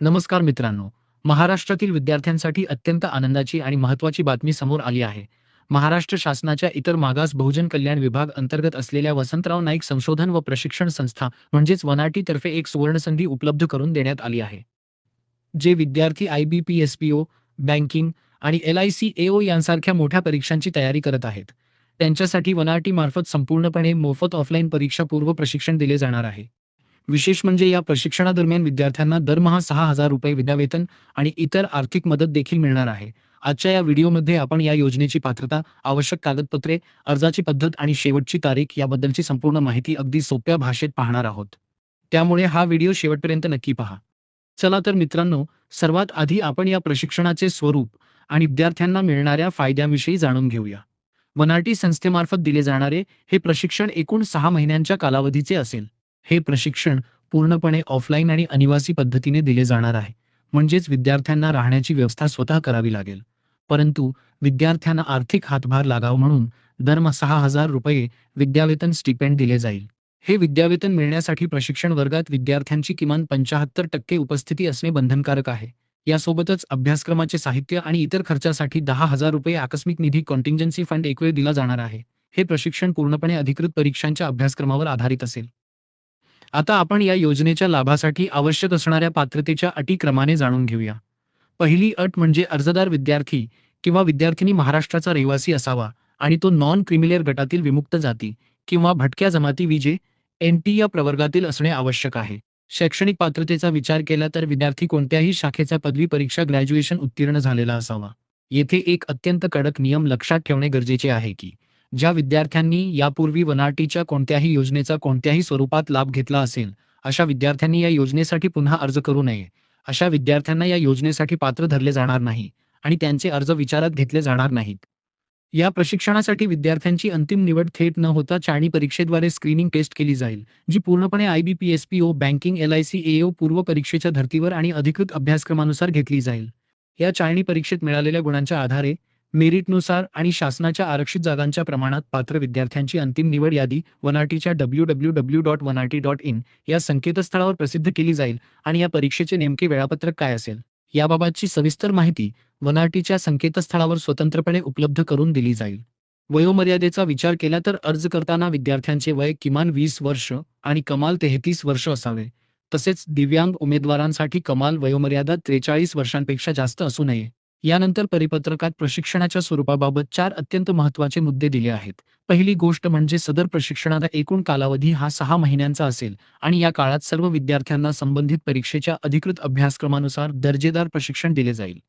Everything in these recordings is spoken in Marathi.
नमस्कार मित्रांनो. महाराष्ट्रातील विद्यार्थ्यांसाठी अत्यंत आनंदाची आणि महत्त्वाची बातमी समोर आली आहे. महाराष्ट्र शासनाच्या इतर मागास बहुजन कल्याण विभाग अंतर्गत असलेल्या वसंतराव नाईक संशोधन व प्रशिक्षण संस्था म्हणजेच वनाटी तर्फे एक सुवर्णसंधी उपलब्ध करून देण्यात आली आहे. जे विद्यार्थी IBPSPO, बँकिंग आणि LICAO यांसारख्या मोठ्या परीक्षांची तयारी करत आहेत, त्यांच्यासाठी वनाटी मार्फत संपूर्णपणे मोफत ऑफलाईन परीक्षा पूर्व प्रशिक्षण दिले जाणार आहे. विशेष म्हणजे या प्रशिक्षणादरम्यान विद्यार्थ्यांना दरमहा ₹6,000 विद्यावेतन आणि इतर आर्थिक मदत देखील मिळणार आहे. आजच्या या व्हिडिओमध्ये आपण या योजनेची पात्रता, आवश्यक कागदपत्रे, अर्जाची पद्धत आणि शेवटची तारीख याबद्दलची संपूर्ण माहिती अगदी सोप्या भाषेत पाहणार आहोत. त्यामुळे हा व्हिडिओ शेवटपर्यंत नक्की पहा. चला तर मित्रांनो, सर्वात आधी आपण या प्रशिक्षणाचे स्वरूप आणि विद्यार्थ्यांना मिळणाऱ्या फायद्यांविषयी जाणून घेऊया. वनाटी संस्थेमार्फत दिले जाणारे हे प्रशिक्षण एकूण 6 महिन्यांच्या कालावधीचे असेल. हे प्रशिक्षण पूर्णपणे ऑफलाईन आणि अनिवासी पद्धतीने दिले जाणार आहे. म्हणजेच विद्यार्थ्यांना राहण्याची व्यवस्था स्वतः करावी लागेल. परंतु विद्यार्थ्यांना आर्थिक हातभार लागावा म्हणून दरमहा ₹6,000 विद्यावेतन स्टिपेंड दिले जाईल. हे विद्यावेतन मिळण्यासाठी प्रशिक्षण वर्गात विद्यार्थ्यांची किमान 75% उपस्थिती असणे बंधनकारक आहे. यासोबतच अभ्यासक्रमाचे साहित्य आणि इतर खर्चासाठी ₹10,000 आकस्मिक निधी कॉन्टिंजन्सी फंड एकवेळ दिला जाणार आहे. हे प्रशिक्षण पूर्णपणे अधिकृत परीक्षांच्या अभ्यासक्रमावर आधारित असेल. आता आपण या योजनेच्या लाभासाठी आवश्यक असणाऱ्या पात्रतेच्या अटी क्रमाने जाणून घेऊया. पहिली अट म्हणजे अर्जदार विद्यार्थी किंवा विद्यार्थिनी महाराष्ट्राचा रहिवासी असावा आणि तो नॉन क्रिमिलेअर गटातील विमुक्त जाती किंवा भटक्या जमाती विजे NT या प्रवर्गातील असणे आवश्यक आहे. शैक्षणिक पात्रतेचा विचार केला तर विद्यार्थी कोणत्याही शाखेचा पदवी परीक्षा ग्रॅज्युएशन उत्तीर्ण झालेला असावा. येथे एक अत्यंत कडक नियम लक्षात ठेवणे गरजेचे आहे की ज्या विद्यार्थ्यांनी यापूर्वी वनाटीच्या कोणत्याही योजनेचा कोणत्याही स्वरूपात लाभ घेतला असेल, अशा विद्यार्थ्यांनी या योजनेसाठी पुन्हा अर्ज करू नये. अशा विद्यार्थ्यांना या योजनेसाठी पात्र धरले जाणार नाही आणि त्यांचे अर्ज विचारात घेतले जाणार नाहीत. या प्रशिक्षणासाठी विद्यार्थ्यांची अंतिम निवड थेट न होता चाळणी परीक्षेद्वारे स्क्रीनिंग टेस्ट केली जाईल, जी पूर्णपणे IBPSPO, बँकिंग, LICAO पूर्व परीक्षेच्या धर्तीवर आणि अधिकृत अभ्यासक्रमानुसार घेतली जाईल. या चाळणी परीक्षेत मिळालेल्या गुणांच्या आधारे, मेरिटनुसार आणि शासनाच्या आरक्षित जागांच्या प्रमाणात पात्र विद्यार्थ्यांची अंतिम निवड यादी वनाटीच्या www.wanati.in या संकेतस्थळावर प्रसिद्ध केली जाईल आणि या परीक्षेचे नेमके वेळापत्रक काय असेल, याबाबतची सविस्तर माहिती वनाटीच्या संकेतस्थळावर स्वतंत्रपणे उपलब्ध करून दिली जाईल. वयोमर्यादेचा विचार केला तर अर्ज करताना विद्यार्थ्यांचे वय किमान 20 वर्ष आणि कमाल 33 वर्ष असावे. तसेच दिव्यांग उमेदवारांसाठी कमाल वयोमर्यादा 43 वर्षांपेक्षा जास्त असू नये. यानंतर परिपत्रकात प्रशिक्षणाच्या स्वरूपाबाबत 4 अत्यंत महत्त्वाचे मुद्दे दिले आहेत. पहिली गोष्ट म्हणजे सदर प्रशिक्षणाचा एकूण कालावधी हा 6 महिन्यांचा असेल आणि या काळात सर्व विद्यार्थ्यांना संबंधित परीक्षेच्या अधिकृत अभ्यासक्रमानुसार दर्जेदार प्रशिक्षण दिले जाईल.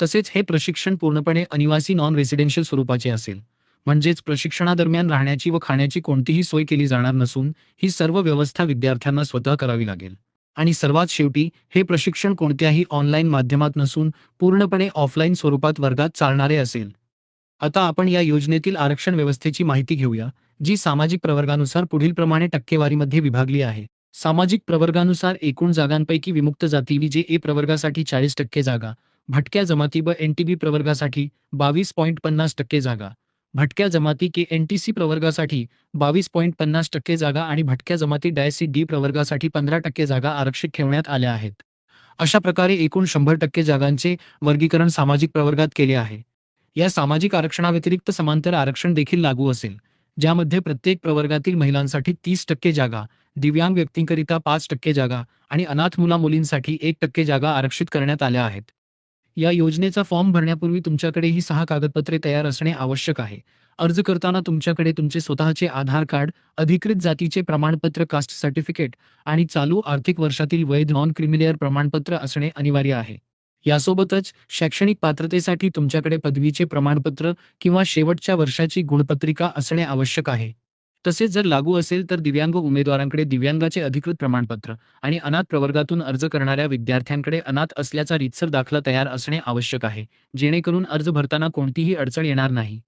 तसेच हे प्रशिक्षण पूर्णपणे अनिवासी नॉन रेसिडेन्शियल स्वरूपाचे असेल. म्हणजेच प्रशिक्षणादरम्यान राहण्याची व खाण्याची कोणतीही सोय केली जाणार नसून ही सर्व व्यवस्था विद्यार्थ्यांना स्वतः करावी लागेल. आणि सर्वात शेवटी, हे प्रशिक्षण कोणत्याही ऑनलाईन माध्यमात नसून पूर्णपणे ऑफलाईन स्वरूपात वर्गात चालणारे असेल. आता आपण या योजनेतील आरक्षण व्यवस्थेची माहिती घेऊया, जी सामाजिक प्रवर्गानुसार पुढीलप्रमाणे टक्केवारीमध्ये विभागली आहे. सामाजिक प्रवर्गानुसार एकूण जागांपैकी विमुक्त जाती विजे A प्रवर्गासाठी 40% जागा, भटक्या जमाती व NTB प्रवर्गासाठी 22.50% जागा, भटक्या जमाती KNTC प्रवर्गासाठी 22.50% जागा आणि भटक्या जमाती DIC-D प्रवर्गासाठी 15% जागा आरक्षित ठेवण्यात आल्या आहेत. अशा प्रकारे एकूण 100% जागांचे वर्गीकरण सामाजिक प्रवर्गात केले आहे. या सामाजिक आरक्षणाव्यतिरिक्त समांतर आरक्षण देखील लागू असेल, ज्यामध्ये प्रत्येक प्रवर्गातील महिलांसाठी 30% जागा, दिव्यांग व्यक्तींकरिता 5% जागा आणि अनाथ मुला-मुलींसाठी 1% जागा आरक्षित करण्यात आल्या आहेत. या योजनेचा फॉर्म भरण्यापूर्वी तुमच्याकडे ही 6 कागदपत्रे तयार असणे आवश्यक आहे. अर्ज करताना तुमच्याकडे तुमचे स्वतःचे आधार कार्ड, अधिकृत जातीचे प्रमाणपत्र कास्ट सर्टिफिकेट आणि चालू आर्थिक वर्षातील वैध नॉन क्रिमिलेअर प्रमाणपत्र असणे अनिवार्य आहे. यासोबतच शैक्षणिक पात्रतेसाठी तुमच्याकडे पदवीचे प्रमाणपत्र किंवा शेवटच्या वर्षाची गुणपत्रिका असणे आवश्यक आहे. तसेच जर लागू असेल तर दिव्यांग उमेदवारांकडे दिव्यांगाचे अधिकृत प्रमाणपत्र आणि अनाथ प्रवर्गातून अर्ज करणाऱ्या विद्यार्थ्यांकडे अनाथ असल्याचा रीतसर दाखला तयार असणे आवश्यक आहे, जेणेकरून अर्ज भरताना कोणतीही अडचण येणार नाही.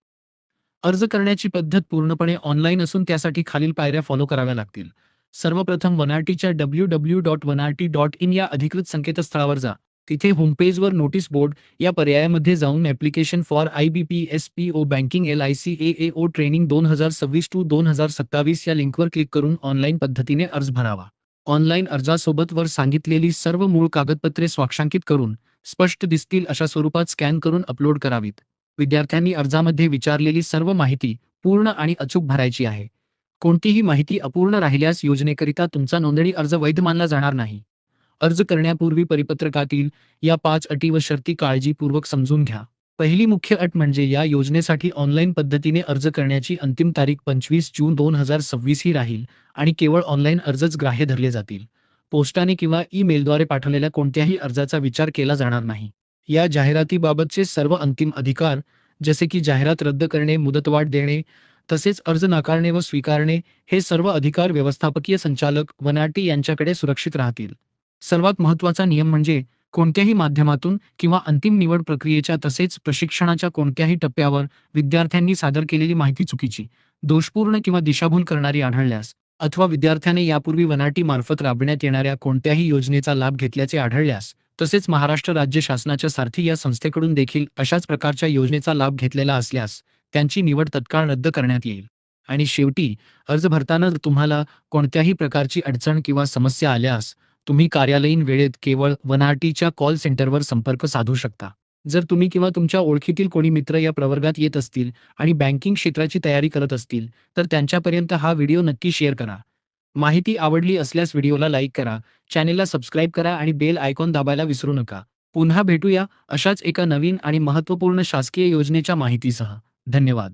अर्ज करण्याची पद्धत पूर्णपणे ऑनलाईन असून त्यासाठी खालील पायऱ्या फॉलो कराव्या लागतील. सर्वप्रथम वनाटीच्या www.wanati.in या अधिकृत संकेतस्थळावर जा. तिथे होमपेजवर नोटीस बोर्ड या पर्यायामध्ये जाऊन application for IBPSPO banking LICAO training 2026 to 2027 या लिंकवर क्लिक करून ऑनलाईन पद्धतीने अर्ज भरावा. ऑनलाईन अर्जासोबत वर सांगितलेली सर्व मूळ कागदपत्रे स्वाक्षांकित करून स्पष्ट दिसतील अशा स्वरूपात स्कॅन करून अपलोड करावीत. विद्यार्थ्यांनी अर्जामध्ये विचारलेली सर्व माहिती पूर्ण आणि अचूक भरायची आहे. कोणतीही माहिती अपूर्ण राहिल्यास योजनेकरिता तुमचा नोंदणी अर्ज वैध मानला जाणार नाही. अर्ज करण्यापूर्वी परिपत्रकातील या 5 अटी व शर्ती काळजीपूर्वक समजून घ्या. पहिली मुख्य अट म्हणजे या योजनेसाठी ऑनलाईन पद्धतीने अर्ज करण्याची अंतिम तारीख 25 जून 2026 ही राहील आणि केवळ ऑनलाईन अर्जच ग्राह्य धरले जातील. पोस्टाने किंवा ईमेलद्वारे पाठवलेल्या कोणत्याही अर्जाचा विचार केला जाणार नाही. या जाहिरातीबाबतचे सर्व अंतिम अधिकार, जसे की जाहिरात रद्द करणे, मुदतवाढ देणे, तसेच अर्ज नाकारणे व स्वीकारणे, हे सर्व अधिकार व्यवस्थापकीय संचालक वनाटी यांच्याकडे सुरक्षित राहतील. सर्वात महत्त्वाचा नियम म्हणजे कोणत्याही माध्यमातून किंवा अंतिम निवड प्रक्रियेच्या तसेच प्रशिक्षणाच्या कोणत्याही टप्प्यावर विद्यार्थ्यांनी सादर केलेली माहिती चुकीची, दोषपूर्ण किंवा दिशाभूल करणारी आढळल्यास, अथवा विद्यार्थ्याने यापूर्वी वनाटी मार्फत राबविण्यात येणाऱ्या कोणत्याही योजनेचा लाभ घेतल्याचे आढळल्यास, तसेच महाराष्ट्र राज्य शासनाच्या सारथी या संस्थेकडून देखील अशाच प्रकारच्या योजनेचा लाभ घेतलेला असल्यास त्यांची निवड तत्काळ रद्द करण्यात येईल. आणि शेवटी, अर्ज भरताना जर तुम्हाला कोणत्याही प्रकारची अडचण किंवा समस्या आल्यास तुम्ही कार्यालयीन वेळेत केवळ वनाटीच्या कॉल सेंटरवर संपर्क साधू शकता. जर तुम्ही किंवा तुमच्या ओळखीतील कोणी मित्र या प्रवर्गात येत असतील आणि बँकिंग क्षेत्राची तयारी करत असतील, तर त्यांच्यापर्यंत हा व्हिडिओ नक्की शेअर करा. माहिती आवडली असल्यास व्हिडिओला लाईक करा, चॅनेलला सबस्क्राईब करा आणि बेल आयकॉन दाबायला विसरू नका. पुन्हा भेटूया अशाच एका नवीन आणि महत्त्वपूर्ण शासकीय योजनेच्या माहितीसह. धन्यवाद.